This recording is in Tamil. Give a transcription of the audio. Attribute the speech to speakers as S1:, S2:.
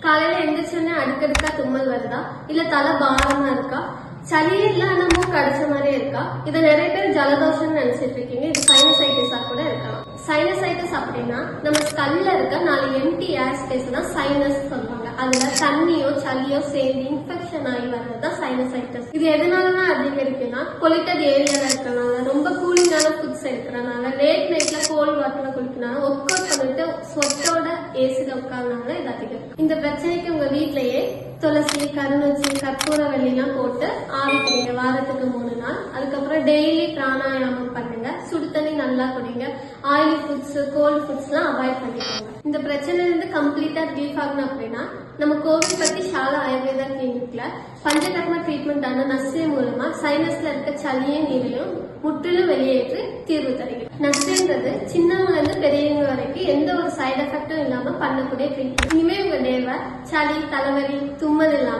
S1: காலையில எந்திரிச்சோடனே அடுக்கடுக்கா தும்மல் வருதா, இல்ல தலை பாரமா இருக்கா, சளியே இல்ல ஆனா மூக்கு அடிச்ச மாதிரியே இருக்கா, இதை நிறைய பேர் ஜலதோஷம்னு நினைச்சிட்டு இருக்கீங்க. இது சைனசைட்டிஸா கூட இருக்கலாம். சைனசைட்டிஸ் அப்படின்னா நம்ம ஸ்கல்ல இருக்க 4 எம்டி ஏர் ஸ்பேஸ் தான் சைனஸ் சொல்லுவாங்க. அதுல தண்ணியோ சளியோ சேர்ந்து இன்ஃபெக்ஷன் ஆகி வர்றதுதான் சைனசைட்டிஸ். இது எதனாலதான் அதிகரிக்குன்னா பொலிட்டட் ஏரியால இருக்கிறனால, ரொம்ப கூலிங்கான ஃபுட்ஸ் இருக்கிறனால, லேட் நைட்ல கோல்ட் வாட்டர்ல குளிக்கனால, ஒர்க் அவுட் பண்ணிட்டு ஸ்வெட்டோட ஏசில உட்கார்னால இது அதிகம். இந்த பிரச்சனைக்கு உங்க வீட்லயே துளசி, கருநொச்சி, கற்பூரவள்ளி எல்லாம் போட்டு ஆவி குடிங்க வாரத்துக்கு 3 நாள். அதுக்கப்புறம் டெய்லி பிராணாயாமம் பண்ணுங்க. சுடு தண்ணி நல்லா குடிங்க. ஆயிலி ஃபுட்ஸ், கோல்ட் ஃபுட்ஸ் எல்லாம் அவாய்ட் பண்ணிக்கோங்க. இந்த பிரச்சனைல இருந்து கம்ப்ளீட்டா ரிலீஃப் ஆகணும் அப்படின்னா நம்ம கோவிட் பத்தி ஷாலா ஆயுர்வேதா கிளினிக்ல பஞ்சகர்மா ட்ரீட்மெண்ட் ஆன நஸ்ரே மூலமா சைனஸ்ல இருக்க சளியும் நீரையும் முற்றிலும் வெளியேற்றி தீர்வு தருகிறது. நஸ்ரேன்றது சின்னவங்க இருந்து பெரியவங்க வரைக்கும் எந்த ஒரு சைடு எஃபெக்டும் இல்லாம பண்ணக்கூடிய ட்ரீட்மெண்ட். இனிமே உங்க டேவை சளி, தலைவலி, தும்மல் இல்லாம